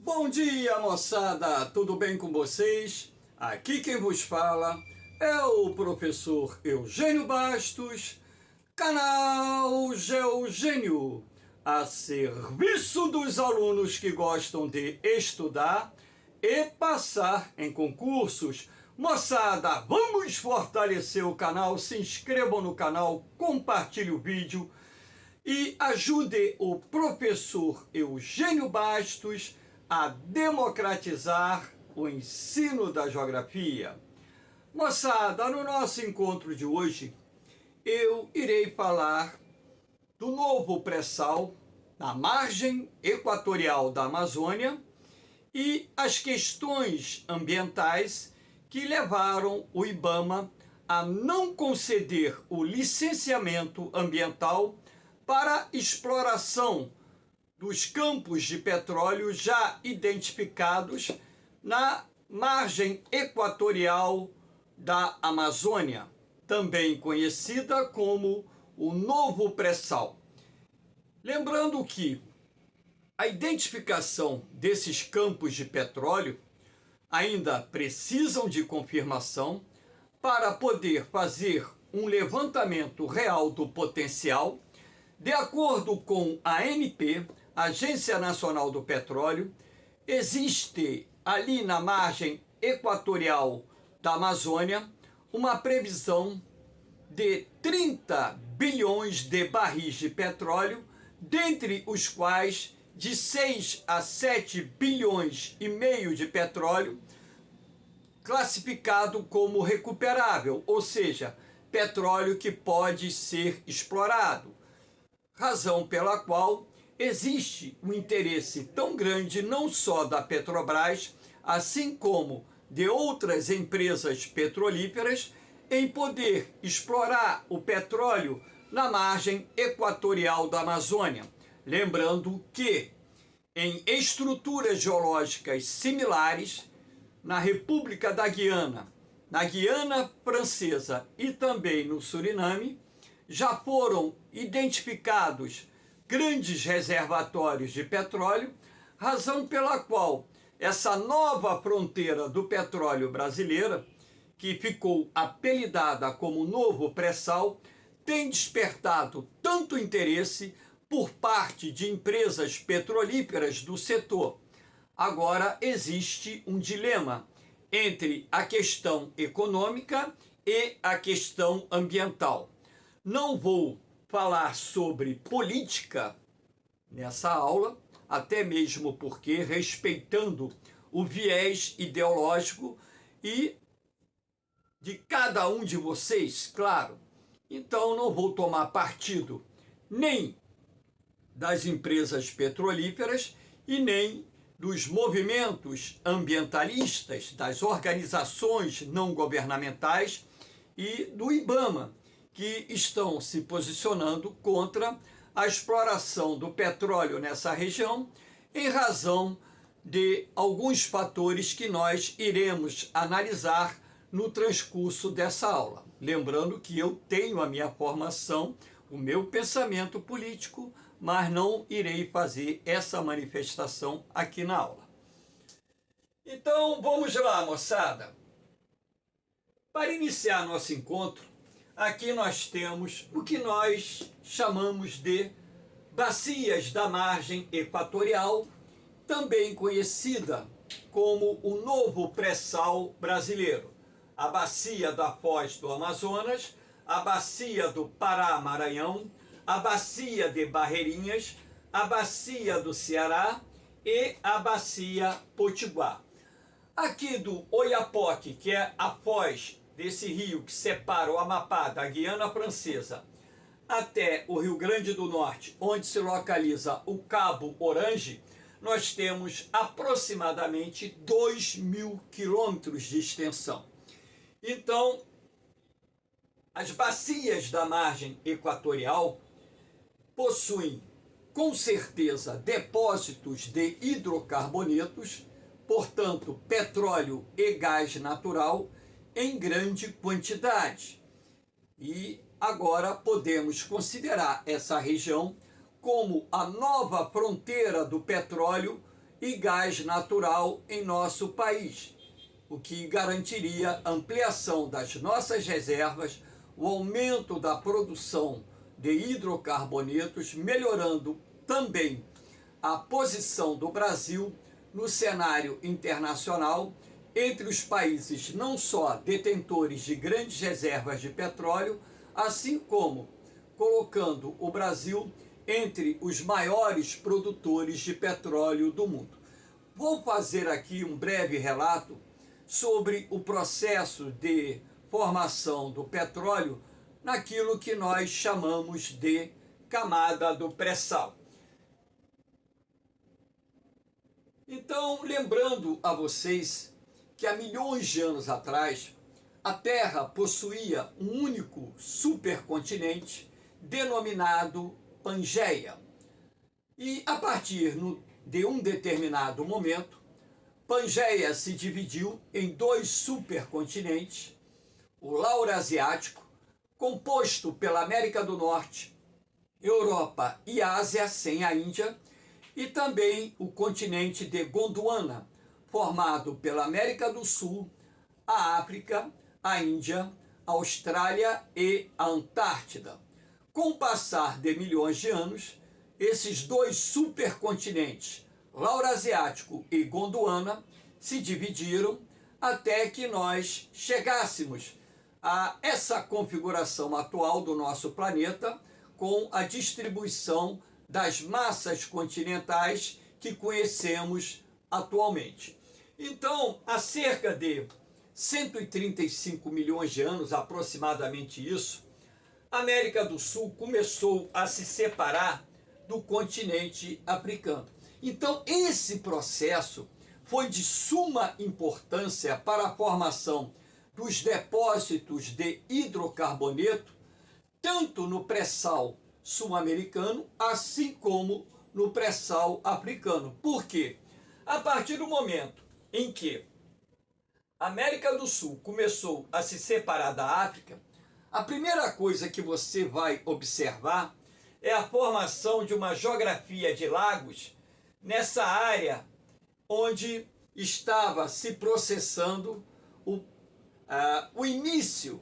Bom dia, moçada! Tudo bem com vocês? Aqui quem vos fala é o professor Eugênio Bastos, canal Geogênio, a serviço dos alunos que gostam de estudar e passar em concursos. Moçada, vamos fortalecer o canal, se inscrevam no canal, compartilhe o vídeo e ajude o professor Eugênio Bastos a democratizar o ensino da geografia. Moçada, no nosso encontro de hoje, eu irei falar do novo pré-sal na margem equatorial da Amazônia e as questões ambientais que levaram o IBAMA a não conceder o licenciamento ambiental para exploração dos campos de petróleo já identificados na margem equatorial da Amazônia, também conhecida como o novo pré-sal. Lembrando que a identificação desses campos de petróleo ainda precisam de confirmação para poder fazer um levantamento real do potencial. De acordo com a ANP, Agência Nacional do Petróleo, existe ali na margem equatorial da Amazônia uma previsão de 30 bilhões de barris de petróleo, dentre os quais de 6 a 7 bilhões e meio de petróleo classificado como recuperável, ou seja, petróleo que pode ser explorado. Razão pela qual existe um interesse tão grande não só da Petrobras, assim como de outras empresas petrolíferas, em poder explorar o petróleo na margem equatorial da Amazônia. Lembrando que, em estruturas geológicas similares, na República da Guiana, na Guiana Francesa e também no Suriname, já foram identificados grandes reservatórios de petróleo, razão pela qual essa nova fronteira do petróleo brasileira, que ficou apelidada como novo pré-sal, tem despertado tanto interesse por parte de empresas petrolíferas do setor. Agora existe um dilema entre a questão econômica e a questão ambiental. Não vou falar sobre política nessa aula, até mesmo porque respeitando o viés ideológico e de cada um de vocês, claro. Então não vou tomar partido nem das empresas petrolíferas e nem dos movimentos ambientalistas, das organizações não governamentais e do IBAMA, que estão se posicionando contra a exploração do petróleo nessa região, em razão de alguns fatores que nós iremos analisar no transcurso dessa aula. Lembrando que eu tenho a minha formação, o meu pensamento político, mas não irei fazer essa manifestação aqui na aula. Então, vamos lá, moçada. Para iniciar nosso encontro, aqui nós temos o que nós chamamos de bacias da margem equatorial, também conhecida como o novo pré-sal brasileiro. A bacia da Foz do Amazonas, a bacia do Pará-Maranhão, a bacia de Barreirinhas, a bacia do Ceará e a bacia Potiguar. Aqui do Oiapoque, que é a foz desse rio que separa o Amapá da Guiana Francesa, até o Rio Grande do Norte, onde se localiza o Cabo Orange, nós temos aproximadamente 2.000 quilômetros de extensão. Então, as bacias da margem equatorial possuem, com certeza, depósitos de hidrocarbonetos, portanto, petróleo e gás natural, em grande quantidade. E agora podemos considerar essa região como a nova fronteira do petróleo e gás natural em nosso país, o que garantiria a ampliação das nossas reservas, o aumento da produção de hidrocarbonetos, melhorando também a posição do Brasil no cenário internacional entre os países não só detentores de grandes reservas de petróleo, assim como colocando o Brasil entre os maiores produtores de petróleo do mundo. Vou fazer aqui um breve relato sobre o processo de formação do petróleo naquilo que nós chamamos de camada do pré-sal. Então, lembrando a vocês que há milhões de anos atrás, a Terra possuía um único supercontinente denominado Pangeia. E a partir de um determinado momento, Pangeia se dividiu em dois supercontinentes, o Laurasiático, composto pela América do Norte, Europa e Ásia, sem a Índia, e também o continente de Gondwana, formado pela América do Sul, a África, a Índia, a Austrália e a Antártida. Com o passar de milhões de anos, esses dois supercontinentes, Laurasiático e Gondwana, se dividiram até que nós chegássemos a essa configuração atual do nosso planeta, com a distribuição das massas continentais que conhecemos atualmente. Então, há cerca de 135 milhões de anos, aproximadamente isso, a América do Sul começou a se separar do continente africano. Então, esse processo foi de suma importância para a formação dos depósitos de hidrocarboneto, tanto no pré-sal sul-americano, assim como no pré-sal africano. Por quê? A partir do momento em que a América do Sul começou a se separar da África, a primeira coisa que você vai observar é a formação de uma geografia de lagos nessa área onde estava se processando o início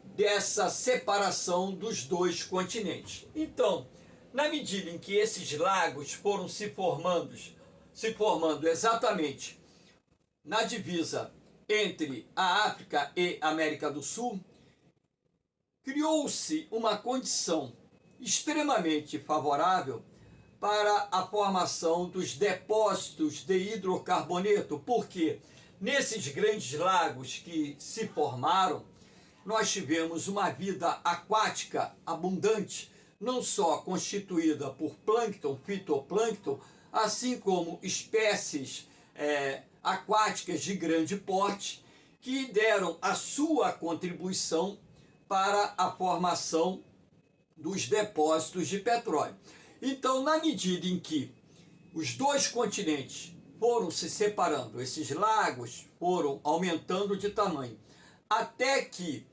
dessa separação dos dois continentes. Então, na medida em que esses lagos foram se formando exatamente na divisa entre a África e a América do Sul, criou-se uma condição extremamente favorável para a formação dos depósitos de hidrocarboneto, porque nesses grandes lagos que se formaram, nós tivemos uma vida aquática abundante, não só constituída por plâncton, fitoplâncton, assim como espécies aquáticas de grande porte, que deram a sua contribuição para a formação dos depósitos de petróleo. Então, na medida em que os dois continentes foram se separando, esses lagos foram aumentando de tamanho, até que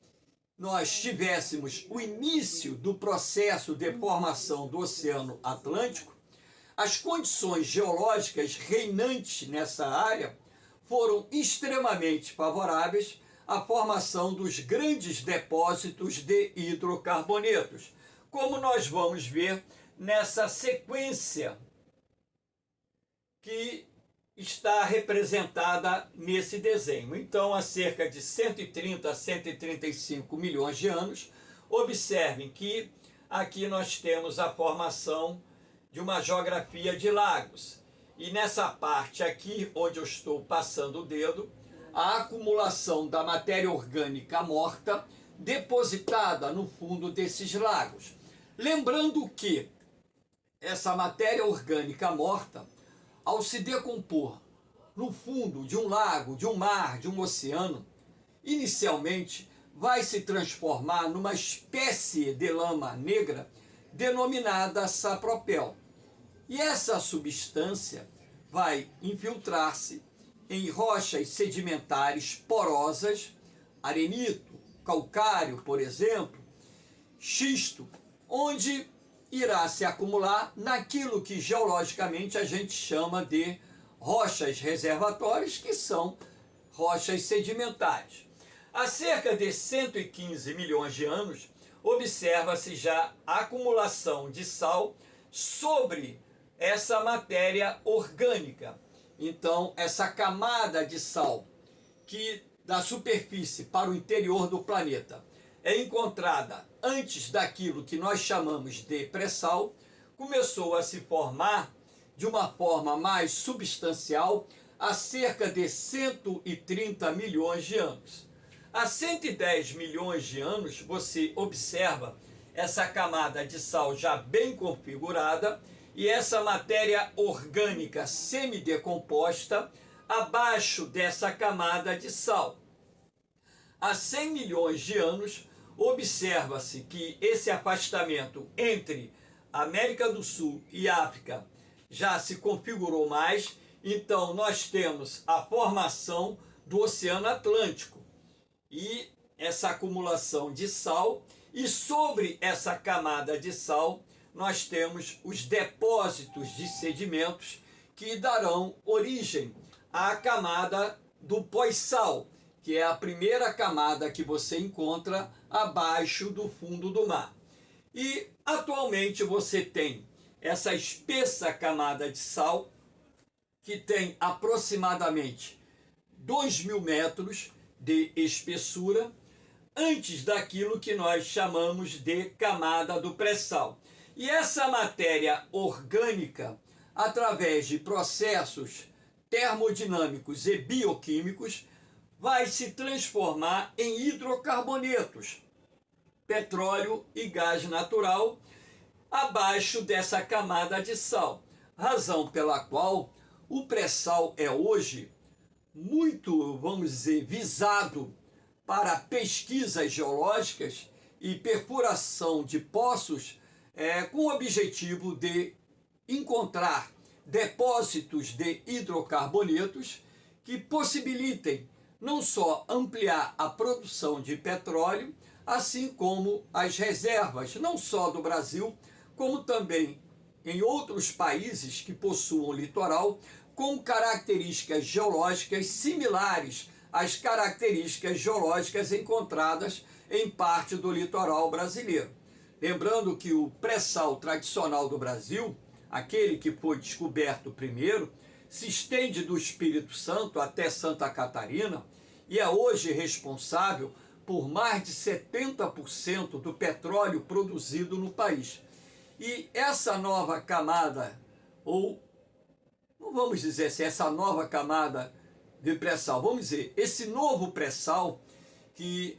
nós tivéssemos o início do processo de formação do Oceano Atlântico, as condições geológicas reinantes nessa área foram extremamente favoráveis à formação dos grandes depósitos de hidrocarbonetos, como nós vamos ver nessa sequência que está representada nesse desenho. Então, há cerca de 130 a 135 milhões de anos, observem que aqui nós temos a formação de uma geografia de lagos. E nessa parte aqui, onde eu estou passando o dedo, a acumulação da matéria orgânica morta depositada no fundo desses lagos. Lembrando que essa matéria orgânica morta, ao se decompor no fundo de um lago, de um mar, de um oceano, inicialmente vai se transformar numa espécie de lama negra denominada sapropel. E essa substância vai infiltrar-se em rochas sedimentares porosas, arenito, calcário, por exemplo, xisto, onde irá se acumular naquilo que geologicamente a gente chama de rochas reservatórias, que são rochas sedimentares. Há cerca de 115 milhões de anos, observa-se já a acumulação de sal sobre essa matéria orgânica. Então, essa camada de sal que da superfície para o interior do planeta é encontrada antes daquilo que nós chamamos de pré-sal, começou a se formar de uma forma mais substancial há cerca de 130 milhões de anos. Há 110 milhões de anos, você observa essa camada de sal já bem configurada e essa matéria orgânica semidecomposta abaixo dessa camada de sal. Há 100 milhões de anos, observa-se que esse afastamento entre América do Sul e África já se configurou mais, então nós temos a formação do Oceano Atlântico e essa acumulação de sal, e sobre essa camada de sal nós temos os depósitos de sedimentos que darão origem à camada do pós-sal, que é a primeira camada que você encontra abaixo do fundo do mar. E atualmente você tem essa espessa camada de sal, que tem aproximadamente 2.000 metros de espessura, antes daquilo que nós chamamos de camada do pré-sal. E essa matéria orgânica, através de processos termodinâmicos e bioquímicos, vai se transformar em hidrocarbonetos, petróleo e gás natural, abaixo dessa camada de sal. Razão pela qual o pré-sal é hoje muito, vamos dizer, visado para pesquisas geológicas e perfuração de poços, com o objetivo de encontrar depósitos de hidrocarbonetos que possibilitem não só ampliar a produção de petróleo, assim como as reservas, não só do Brasil, como também em outros países que possuam litoral, com características geológicas similares às características geológicas encontradas em parte do litoral brasileiro. Lembrando que o pré-sal tradicional do Brasil, aquele que foi descoberto primeiro, se estende do Espírito Santo até Santa Catarina e é hoje responsável por mais de 70% do petróleo produzido no país. E essa nova camada, ou não vamos dizer assim, essa nova camada de pré-sal, vamos dizer, esse novo pré-sal que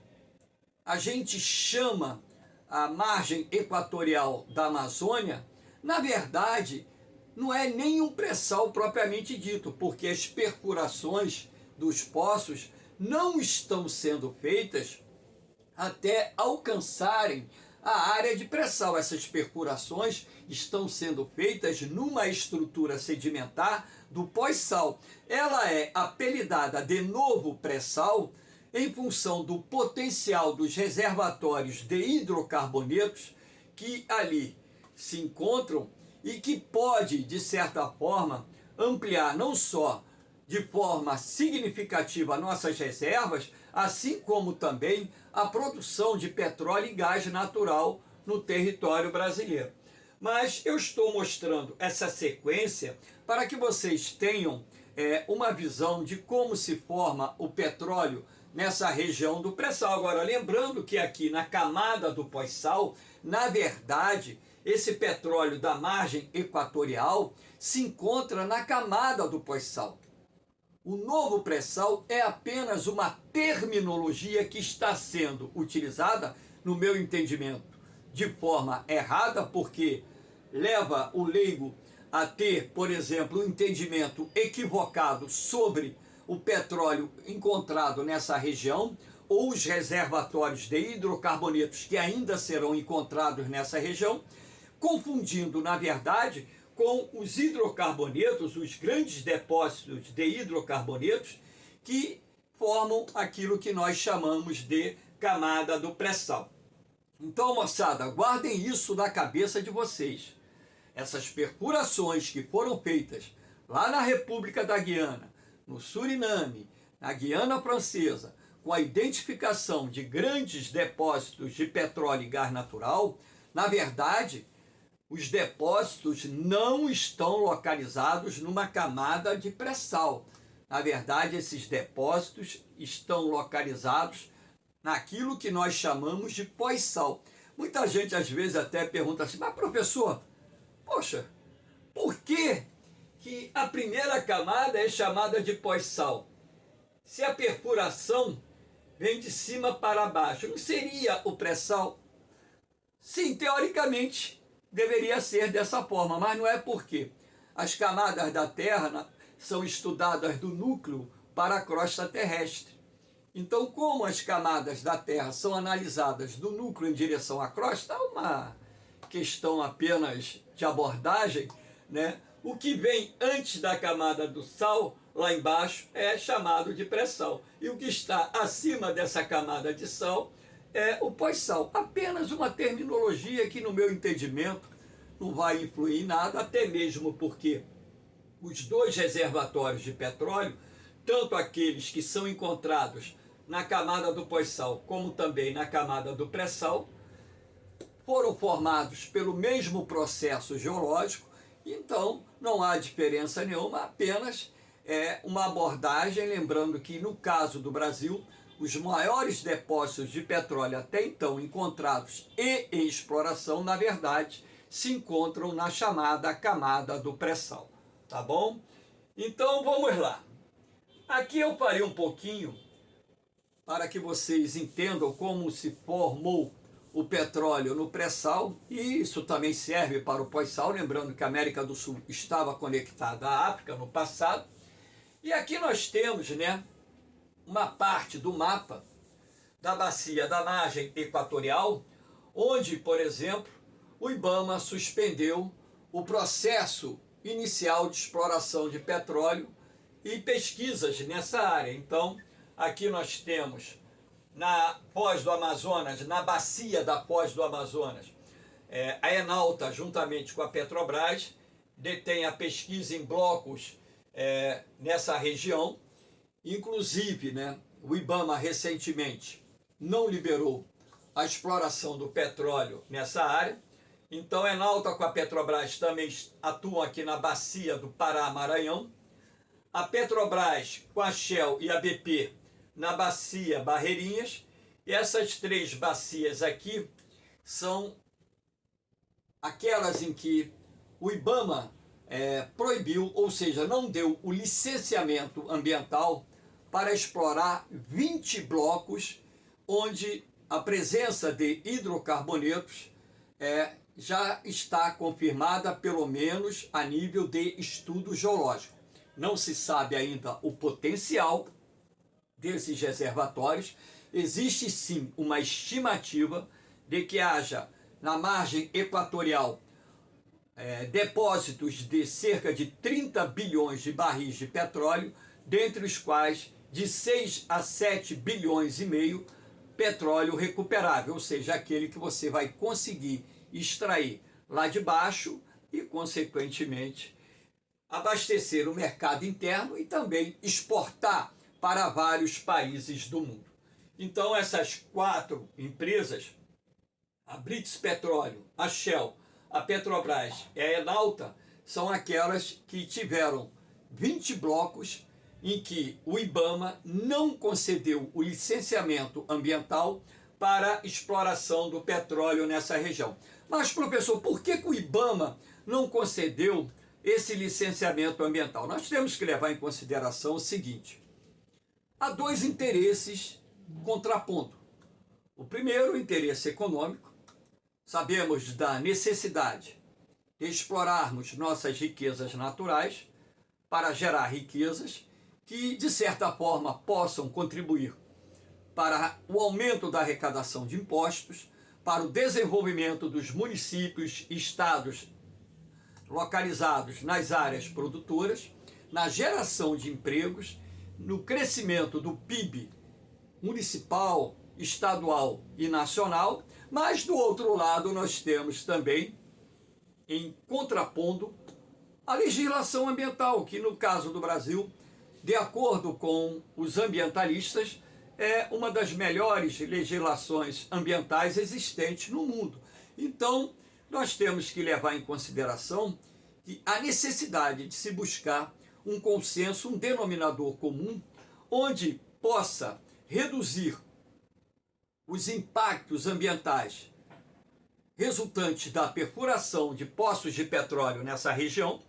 a gente chama a margem equatorial da Amazônia, na verdade, não é nem um pré-sal propriamente dito, porque as perfurações dos poços não estão sendo feitas até alcançarem a área de pré-sal. Essas perfurações estão sendo feitas numa estrutura sedimentar do pós-sal. Ela é apelidada de novo pré-sal em função do potencial dos reservatórios de hidrocarbonetos que ali se encontram e que pode, de certa forma, ampliar não só de forma significativa nossas reservas, assim como também a produção de petróleo e gás natural no território brasileiro. Mas eu estou mostrando essa sequência para que vocês tenham uma visão de como se forma o petróleo nessa região do pré-sal. Agora, lembrando que aqui na camada do pós-sal, na verdade, esse petróleo da margem equatorial se encontra na camada do pós-sal. O novo pré-sal é apenas uma terminologia que está sendo utilizada, no meu entendimento, de forma errada, porque leva o leigo a ter, por exemplo, um entendimento equivocado sobre o petróleo encontrado nessa região, ou os reservatórios de hidrocarbonetos que ainda serão encontrados nessa região, confundindo, na verdade, com os hidrocarbonetos, os grandes depósitos de hidrocarbonetos que formam aquilo que nós chamamos de camada do pré-sal. Então, moçada, guardem isso na cabeça de vocês. Essas perfurações que foram feitas lá na República da Guiana, no Suriname, na Guiana Francesa, com a identificação de grandes depósitos de petróleo e gás natural, na verdade, os depósitos não estão localizados numa camada de pré-sal. Na verdade, esses depósitos estão localizados naquilo que nós chamamos de pós-sal. Muita gente às vezes até pergunta assim, mas professor, poxa, por que a primeira camada é chamada de pós-sal? Se a perfuração vem de cima para baixo, não seria o pré-sal? Sim, teoricamente deveria ser dessa forma, mas não é porque as camadas da Terra são estudadas do núcleo para a crosta terrestre. Então, como as camadas da Terra são analisadas do núcleo em direção à crosta, é uma questão apenas de abordagem, né? O que vem antes da camada do sal, lá embaixo, é chamado de pré-sal. E o que está acima dessa camada de sal é o pós-sal. Apenas uma terminologia que, no meu entendimento, não vai influir em nada, até mesmo porque os dois reservatórios de petróleo, tanto aqueles que são encontrados na camada do pós-sal, como também na camada do pré-sal, foram formados pelo mesmo processo geológico, então não há diferença nenhuma, apenas uma abordagem, lembrando que no caso do Brasil, os maiores depósitos de petróleo até então encontrados e em exploração, na verdade, se encontram na chamada camada do pré-sal, tá bom? Então vamos lá. Aqui eu parei um pouquinho para que vocês entendam como se formou o petróleo no pré-sal, e isso também serve para o pós-sal, lembrando que a América do Sul estava conectada à África no passado. E aqui nós temos, né, uma parte do mapa da bacia da margem equatorial, onde, por exemplo, o IBAMA suspendeu o processo inicial de exploração de petróleo e pesquisas nessa área. Então, aqui nós temos na Foz do Amazonas, na bacia da Foz do Amazonas, a Enalta, juntamente com a Petrobras, detém a pesquisa em blocos nessa região. Inclusive, né, o IBAMA recentemente não liberou a exploração do petróleo nessa área. Então, a Enalta com a Petrobras também atuam aqui na bacia do Pará-Maranhão. A Petrobras com a Shell e a BP na bacia Barreirinhas. E essas três bacias aqui são aquelas em que o IBAMA proibiu, ou seja, não deu o licenciamento ambiental para explorar 20 blocos onde a presença de hidrocarbonetos já está confirmada, pelo menos a nível de estudo geológico. Não se sabe ainda o potencial desses reservatórios. Existe sim uma estimativa de que haja na margem equatorial depósitos de cerca de 30 bilhões de barris de petróleo, dentre os quais de 6 a 7 bilhões e meio petróleo recuperável, ou seja, aquele que você vai conseguir extrair lá de baixo e, consequentemente, abastecer o mercado interno e também exportar para vários países do mundo. Então, essas quatro empresas, a British Petroleum, a Shell, a Petrobras e a Enalta, são aquelas que tiveram 20 blocos em que o IBAMA não concedeu o licenciamento ambiental para exploração do petróleo nessa região. Mas, professor, por que o IBAMA não concedeu esse licenciamento ambiental? Nós temos que levar em consideração o seguinte: há dois interesses contrapondo. O primeiro, o interesse econômico. Sabemos da necessidade de explorarmos nossas riquezas naturais para gerar riquezas que, de certa forma, possam contribuir para o aumento da arrecadação de impostos, para o desenvolvimento dos municípios e estados localizados nas áreas produtoras, na geração de empregos, no crescimento do PIB municipal, estadual e nacional. Mas, do outro lado, nós temos também, em contrapondo, a legislação ambiental, que no caso do Brasil, de acordo com os ambientalistas, é uma das melhores legislações ambientais existentes no mundo. Então, nós temos que levar em consideração que a necessidade de se buscar um consenso, um denominador comum, onde possa reduzir os impactos ambientais resultantes da perfuração de poços de petróleo nessa região,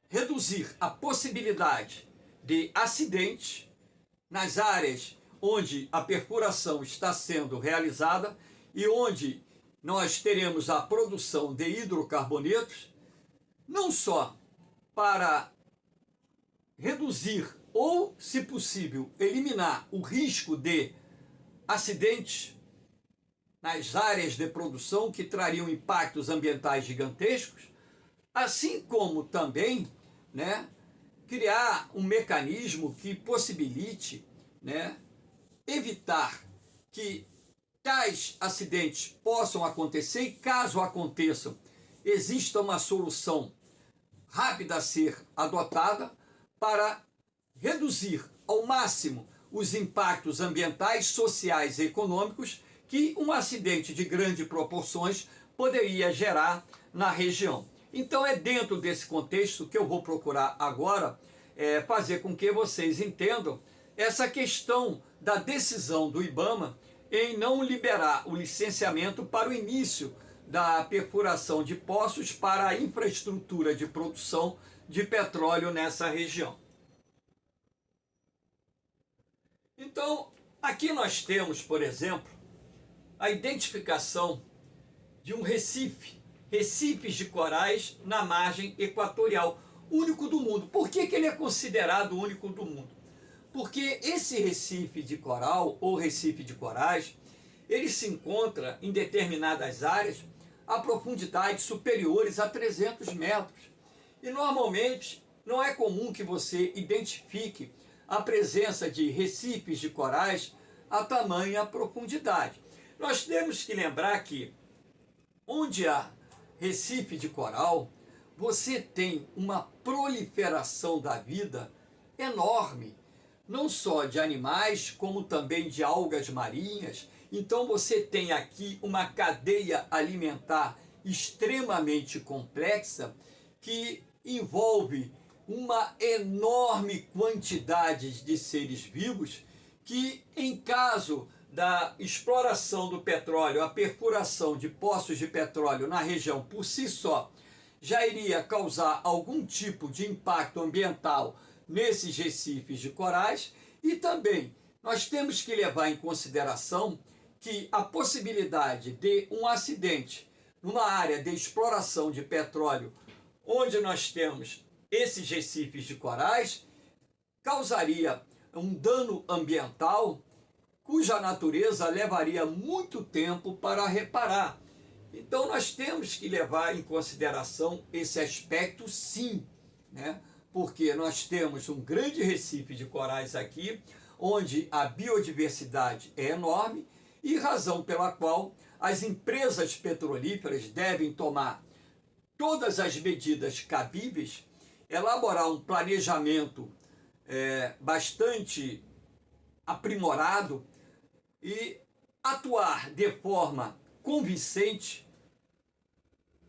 reduzir a possibilidade de acidentes nas áreas onde a perfuração está sendo realizada e onde nós teremos a produção de hidrocarbonetos, não só para reduzir ou, se possível, eliminar o risco de acidentes nas áreas de produção que trariam impactos ambientais gigantescos, assim como também, né, criar um mecanismo que possibilite, né, evitar que tais acidentes possam acontecer e, caso aconteçam, exista uma solução rápida a ser adotada para reduzir ao máximo os impactos ambientais, sociais e econômicos que um acidente de grandes proporções poderia gerar na região. Então é dentro desse contexto que eu vou procurar agora fazer com que vocês entendam essa questão da decisão do IBAMA em não liberar o licenciamento para o início da perfuração de poços para a infraestrutura de produção de petróleo nessa região. Então, aqui nós temos, por exemplo, a identificação de um recife, recifes de corais na margem equatorial, único do mundo. Por que ele é considerado único do mundo? Porque esse recife de coral ou recife de corais, ele se encontra em determinadas áreas a profundidades superiores a 300 metros. E normalmente não é comum que você identifique a presença de recifes de corais a tamanha profundidade. Nós temos que lembrar que onde há recife de coral, você tem uma proliferação da vida enorme, não só de animais, como também de algas marinhas. Então você tem aqui uma cadeia alimentar extremamente complexa que envolve uma enorme quantidade de seres vivos que, em caso da exploração do petróleo, a perfuração de poços de petróleo na região por si só, já iria causar algum tipo de impacto ambiental nesses recifes de corais. E também nós temos que levar em consideração que a possibilidade de um acidente numa área de exploração de petróleo, onde nós temos esses recifes de corais, causaria um dano ambiental cuja natureza levaria muito tempo para reparar. Então nós temos que levar em consideração esse aspecto, sim, né? Porque nós temos um grande recife de corais aqui, onde a biodiversidade é enorme e razão pela qual as empresas petrolíferas devem tomar todas as medidas cabíveis, elaborar um planejamento bastante aprimorado e atuar de forma convincente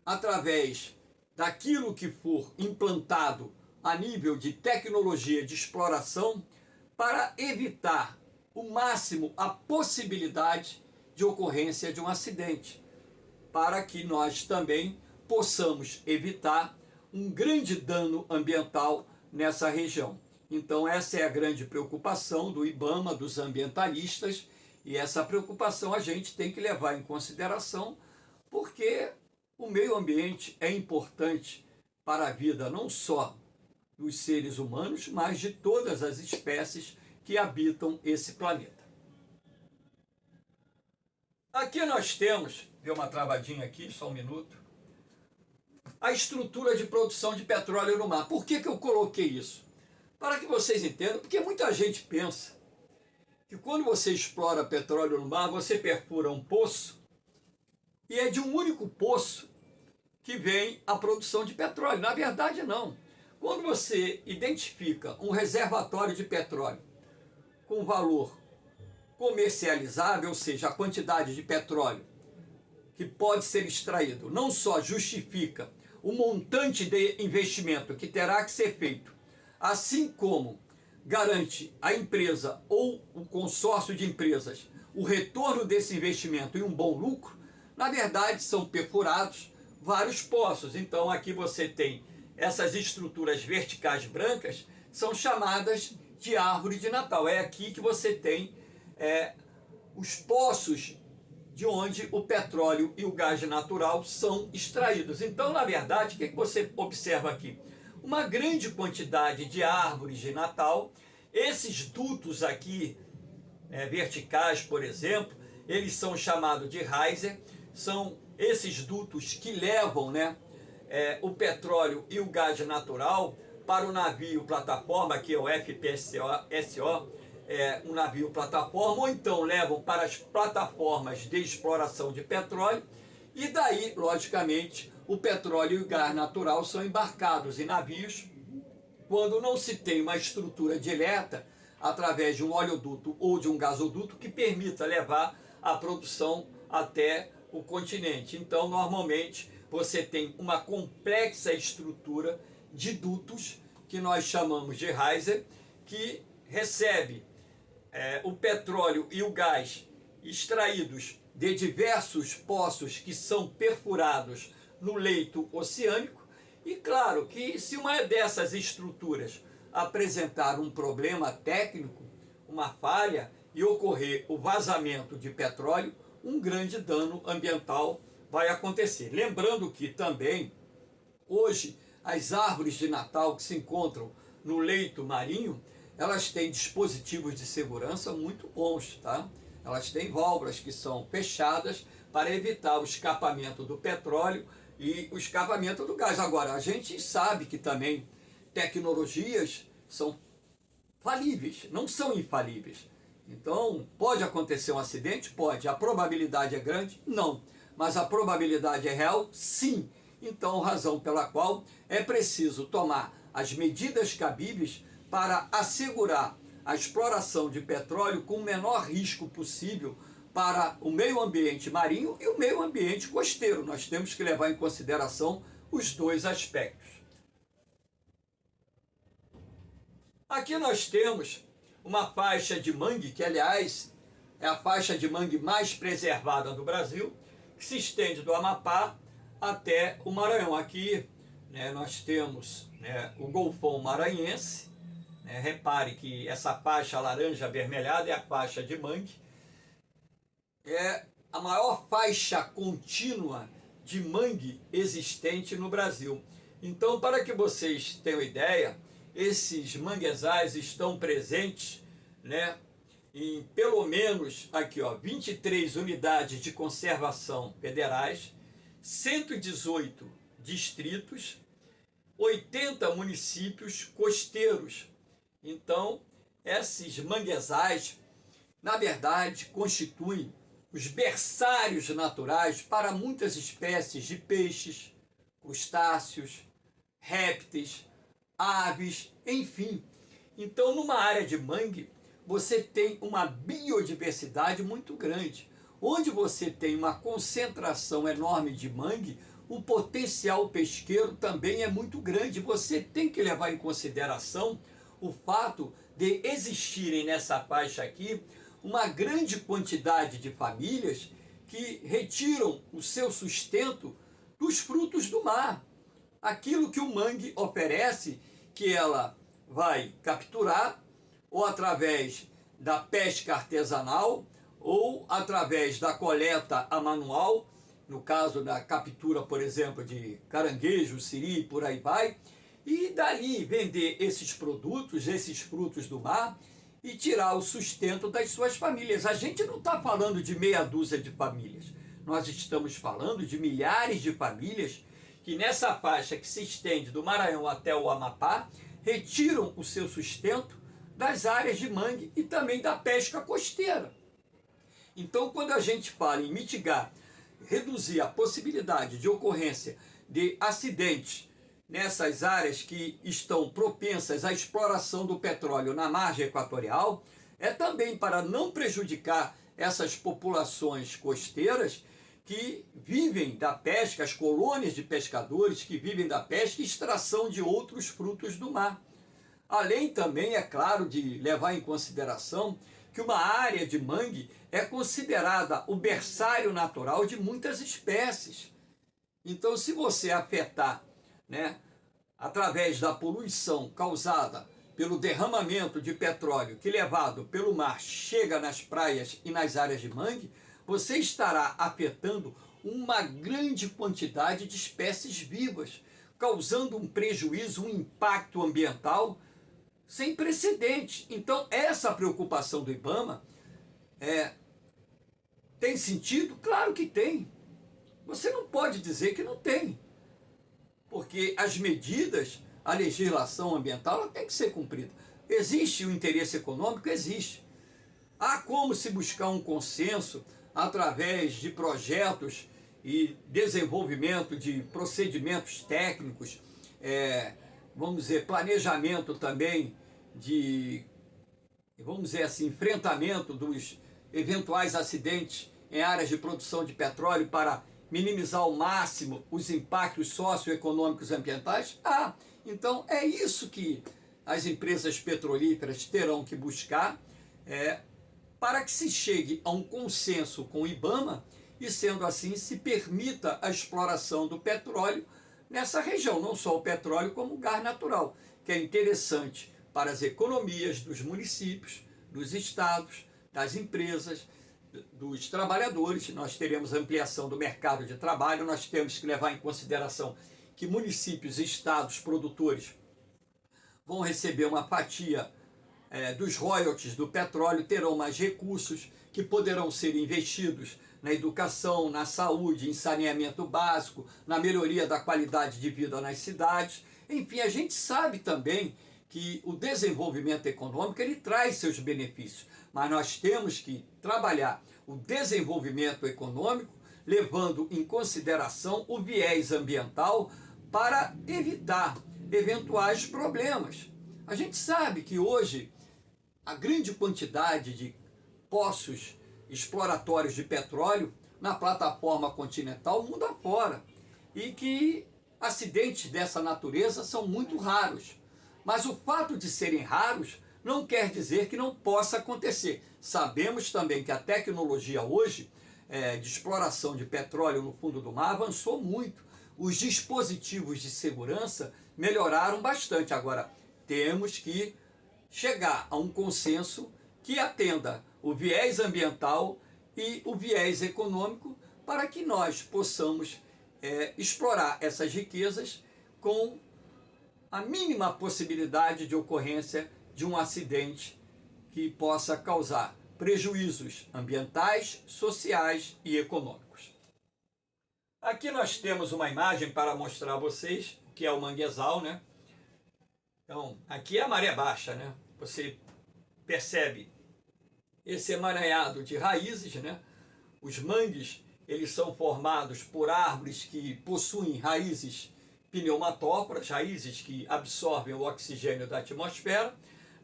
através daquilo que for implantado a nível de tecnologia de exploração para evitar o máximo a possibilidade de ocorrência de um acidente, para que nós também possamos evitar um grande dano ambiental nessa região. Então essa é a grande preocupação do IBAMA, dos ambientalistas, e essa preocupação a gente tem que levar em consideração, porque o meio ambiente é importante para a vida não só dos seres humanos, mas de todas as espécies que habitam esse planeta. Aqui nós temos, deu uma travadinha aqui, só um minuto, a estrutura de produção de petróleo no mar. Por que eu coloquei isso? Para que vocês entendam, porque muita gente pensa que quando você explora petróleo no mar, você perfura um poço e é de um único poço que vem a produção de petróleo. Na verdade, não. Quando você identifica um reservatório de petróleo com valor comercializável, ou seja, a quantidade de petróleo que pode ser extraído, não só justifica o montante de investimento que terá que ser feito, assim como garante a empresa ou o consórcio de empresas o retorno desse investimento e um bom lucro, na verdade são perfurados vários poços. Então aqui você tem essas estruturas verticais brancas, são chamadas de árvore de Natal. É aqui que você tem os poços de onde o petróleo e o gás natural são extraídos. Então, na verdade, o que você observa aqui? Uma grande quantidade de árvores de Natal. Esses dutos aqui, verticais, por exemplo, eles são chamados de riser, são esses dutos que levam o petróleo e o gás natural para o navio plataforma, que é o FPSO, um navio plataforma, ou então levam para as plataformas de exploração de petróleo, e daí, logicamente, o petróleo e o gás natural são embarcados em navios quando não se tem uma estrutura direta através de um oleoduto ou de um gasoduto que permita levar a produção até o continente. Então, normalmente, você tem uma complexa estrutura de dutos, que nós chamamos de riser, que recebe o petróleo e o gás extraídos de diversos poços que são perfurados no leito oceânico. E claro que se uma dessas estruturas apresentar um problema técnico, uma falha, e ocorrer o vazamento de petróleo, um grande dano ambiental vai acontecer. Lembrando que também, hoje, as árvores de Natal que se encontram no leito marinho, elas têm dispositivos de segurança muito bons, tá? Elas têm válvulas que são fechadas para evitar o escapamento do petróleo e o escapamento do gás. Agora, a gente sabe que também tecnologias são falíveis, não são infalíveis. Então, pode acontecer um acidente? Pode. A probabilidade é grande? Não. Mas a probabilidade é real? Sim. Então, razão pela qual é preciso tomar as medidas cabíveis para assegurar a exploração de petróleo com o menor risco possível para o meio ambiente marinho e o meio ambiente costeiro. Nós temos que levar em consideração os dois aspectos. Aqui nós temos uma faixa de mangue, que aliás é a faixa de mangue mais preservada do Brasil, que se estende do Amapá até o Maranhão. Aqui nós temos o Golfão Maranhense. Repare que essa faixa laranja avermelhada é a faixa de mangue. É a maior faixa contínua de mangue existente no Brasil. Então, para que vocês tenham ideia, esses manguezais estão presentes em pelo menos aqui, 23 unidades de conservação federais, 118 distritos, 80 municípios costeiros. Então, esses manguezais, na verdade, constituem os berçários naturais para muitas espécies de peixes, crustáceos, répteis, aves, enfim. Então, numa área de mangue, você tem uma biodiversidade muito grande. Onde você tem uma concentração enorme de mangue, o potencial pesqueiro também é muito grande. Você tem que levar em consideração o fato de existirem nessa faixa aqui uma grande quantidade de famílias que retiram o seu sustento dos frutos do mar. Aquilo que o mangue oferece, que ela vai capturar, ou através da pesca artesanal, ou através da coleta a manual, no caso da captura, por exemplo, de caranguejo, siri, por aí vai, e dali vender esses produtos, esses frutos do mar, e tirar o sustento das suas famílias. A gente não está falando de meia dúzia de famílias, nós estamos falando de milhares de famílias que nessa faixa que se estende do Maranhão até o Amapá, retiram o seu sustento das áreas de mangue e também da pesca costeira. Então, quando a gente fala em mitigar, reduzir a possibilidade de ocorrência de acidentes nessas áreas que estão propensas à exploração do petróleo na margem equatorial, é também para não prejudicar essas populações costeiras que vivem da pesca, as colônias de pescadores que vivem da pesca e extração de outros frutos do mar. Além também, é claro, de levar em consideração que uma área de mangue é considerada o berçário natural de muitas espécies. Então, se você afetar, né, através da poluição causada pelo derramamento de petróleo que, levado pelo mar, chega nas praias e nas áreas de mangue, você estará afetando uma grande quantidade de espécies vivas, causando um prejuízo, um impacto ambiental sem precedentes. Então, essa preocupação do IBAMA tem sentido? Claro que tem. Você não pode dizer que não tem, porque as medidas, a legislação ambiental, ela tem que ser cumprida. Existe o interesse econômico? Existe. Há como se buscar um consenso através de projetos e desenvolvimento de procedimentos técnicos, vamos dizer, planejamento também de, vamos dizer assim, enfrentamento dos eventuais acidentes em áreas de produção de petróleo para minimizar ao máximo os impactos socioeconômicos e ambientais? Então é isso que as empresas petrolíferas terão que buscar para que se chegue a um consenso com o IBAMA e, sendo assim, se permita a exploração do petróleo nessa região, não só o petróleo como o gás natural, que é interessante para as economias dos municípios, dos estados, das empresas, dos trabalhadores. Nós teremos ampliação do mercado de trabalho, nós temos que levar em consideração que municípios e estados produtores vão receber uma fatia dos royalties do petróleo, terão mais recursos que poderão ser investidos na educação, na saúde, em saneamento básico, na melhoria da qualidade de vida nas cidades. Enfim, a gente sabe também que o desenvolvimento econômico ele traz seus benefícios, mas nós temos que trabalhar o desenvolvimento econômico levando em consideração o viés ambiental para evitar eventuais problemas. A gente sabe que hoje a grande quantidade de poços exploratórios de petróleo na plataforma continental mundo afora e que acidentes dessa natureza são muito raros. Mas o fato de serem raros não quer dizer que não possa acontecer. Sabemos também que a tecnologia hoje de exploração de petróleo no fundo do mar avançou muito. Os dispositivos de segurança melhoraram bastante. Agora, temos que chegar a um consenso que atenda o viés ambiental e o viés econômico para que nós possamos explorar essas riquezas com a mínima possibilidade de ocorrência de um acidente que possa causar prejuízos ambientais, sociais e econômicos. Aqui nós temos uma imagem para mostrar a vocês o que é o manguezal, né? Então, aqui é a maré baixa, né? Você percebe esse emaranhado de raízes, né? Os mangues, eles são formados por árvores que possuem raízes pneumatóforas, raízes que absorvem o oxigênio da atmosfera.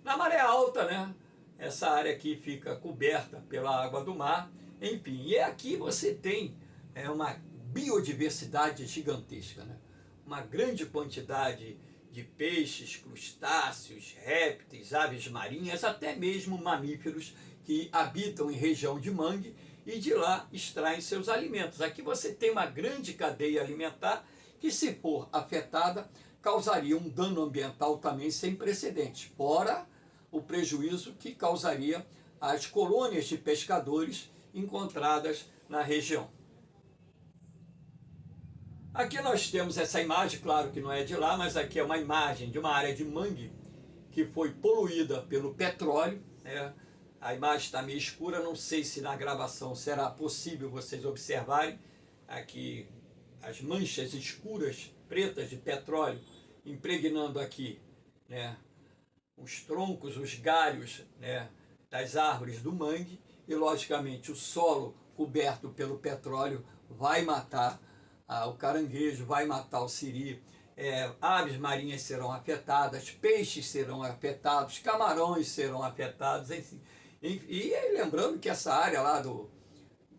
Na maré alta, né? Essa área aqui fica coberta pela água do mar. Enfim, e aqui você tem uma biodiversidade gigantesca, né? Uma grande quantidade de peixes, crustáceos, répteis, aves marinhas, até mesmo mamíferos que habitam em região de mangue e de lá extraem seus alimentos. Aqui você tem uma grande cadeia alimentar que, se for afetada, causaria um dano ambiental também sem precedentes, fora o prejuízo que causaria às colônias de pescadores encontradas na região. Aqui nós temos essa imagem, claro que não é de lá, mas aqui é uma imagem de uma área de mangue que foi poluída pelo petróleo, né? A imagem está meio escura, não sei se na gravação será possível vocês observarem aqui as manchas escuras, pretas de petróleo, impregnando aqui, né, os troncos, os galhos, né, das árvores do mangue, e logicamente o solo coberto pelo petróleo vai matar o caranguejo, vai matar o siri, aves marinhas serão afetadas, peixes serão afetados, camarões serão afetados, enfim. E lembrando que essa área lá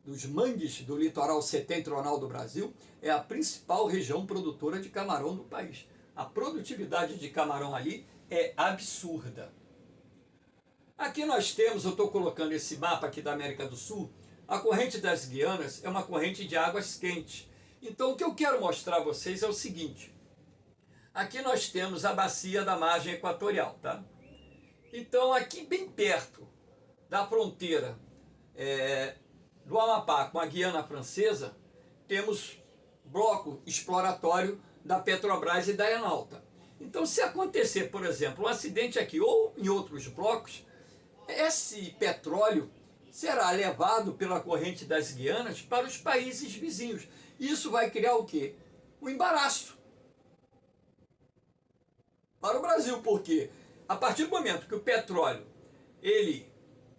dos mangues do litoral setentrional do Brasil é a principal região produtora de camarão do país. A produtividade de camarão ali é absurda. Aqui nós temos, eu estou colocando esse mapa aqui da América do Sul, a corrente das Guianas é uma corrente de águas quentes. Então o que eu quero mostrar a vocês é o seguinte. Aqui nós temos a bacia da margem equatorial, tá? Então aqui bem perto da fronteira do Amapá com a Guiana Francesa, temos bloco exploratório da Petrobras e da Enalta. Então se acontecer, por exemplo, um acidente aqui ou em outros blocos, esse petróleo será levado pela corrente das Guianas para os países vizinhos. Isso vai criar o quê? Um embaraço para o Brasil, porque a partir do momento que o petróleo, ele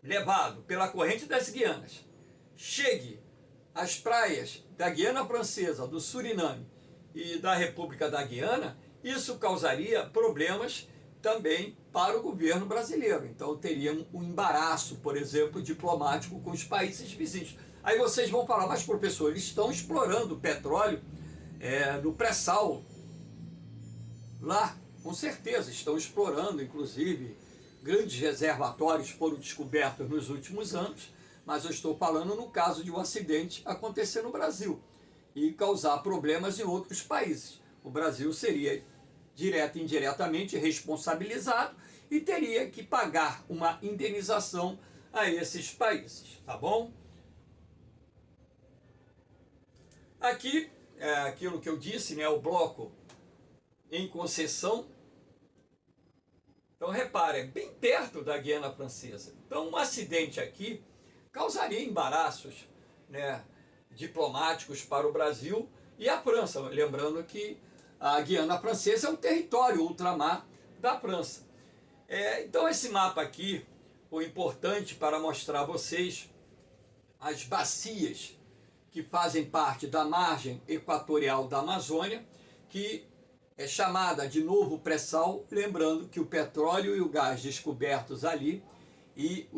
levado pela corrente das Guianas, chegue às praias da Guiana Francesa, do Suriname e da República da Guiana, isso causaria problemas também para o governo brasileiro. Então teria um embaraço, por exemplo, diplomático com os países vizinhos. Aí vocês vão falar, mas professor, eles estão explorando o petróleo no pré-sal lá. Com certeza, estão explorando, inclusive, grandes reservatórios foram descobertos nos últimos anos, mas eu estou falando no caso de um acidente acontecer no Brasil e causar problemas em outros países. O Brasil seria direta e indiretamente responsabilizado e teria que pagar uma indenização a esses países, tá bom? Aqui é aquilo que eu disse, né, o bloco em concessão. Então repare, é bem perto da Guiana Francesa. Então um acidente aqui causaria embaraços, né, diplomáticos para o Brasil e a França. Lembrando que a Guiana Francesa é um território ultramar da França. Então esse mapa aqui foi importante para mostrar a vocês as bacias que fazem parte da margem equatorial da Amazônia, que é chamada de novo pré-sal, lembrando que o petróleo e o gás descobertos ali e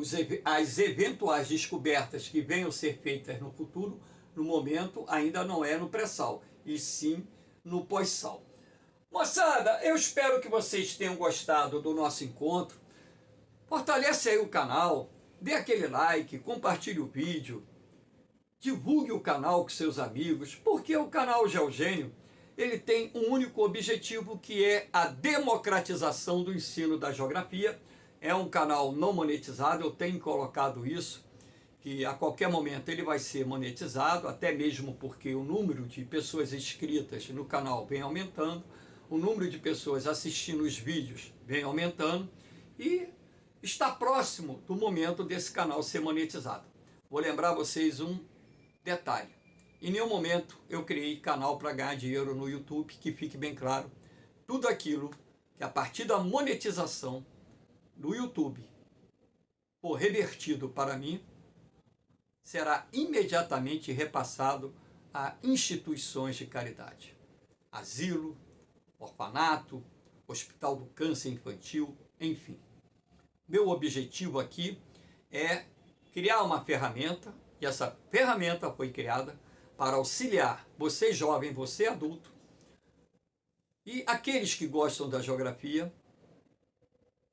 as eventuais descobertas que venham ser feitas no futuro, no momento ainda não é no pré-sal, e sim no pós-sal. Moçada, eu espero que vocês tenham gostado do nosso encontro. Fortalece aí o canal, dê aquele like, compartilhe o vídeo, divulgue o canal com seus amigos, porque o canal Geogênio, ele tem um único objetivo, que é a democratização do ensino da geografia. É um canal não monetizado, eu tenho colocado isso, que a qualquer momento ele vai ser monetizado, até mesmo porque o número de pessoas inscritas no canal vem aumentando, o número de pessoas assistindo os vídeos vem aumentando e está próximo do momento desse canal ser monetizado. Vou lembrar vocês um detalhe. Em nenhum momento eu criei canal para ganhar dinheiro no YouTube, que fique bem claro. Tudo aquilo que a partir da monetização do YouTube for revertido para mim, será imediatamente repassado a instituições de caridade. Asilo, orfanato, Hospital do Câncer Infantil, enfim. Meu objetivo aqui é criar uma ferramenta, e essa ferramenta foi criada para auxiliar você jovem, você adulto, e aqueles que gostam da geografia,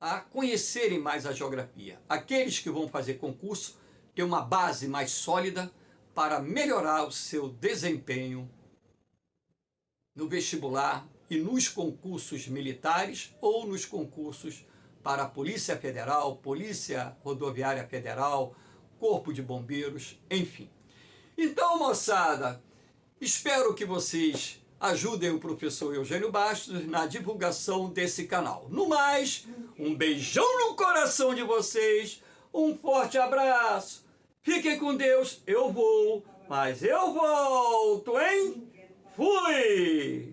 a conhecerem mais a geografia. Aqueles que vão fazer concurso, ter uma base mais sólida para melhorar o seu desempenho no vestibular e nos concursos militares ou nos concursos para a Polícia Federal, Polícia Rodoviária Federal, Corpo de Bombeiros, enfim. Então, moçada, espero que vocês ajudem o professor Eugênio Bastos na divulgação desse canal. No mais, um beijão no coração de vocês, um forte abraço, fiquem com Deus, eu vou, mas eu volto, hein? Fui!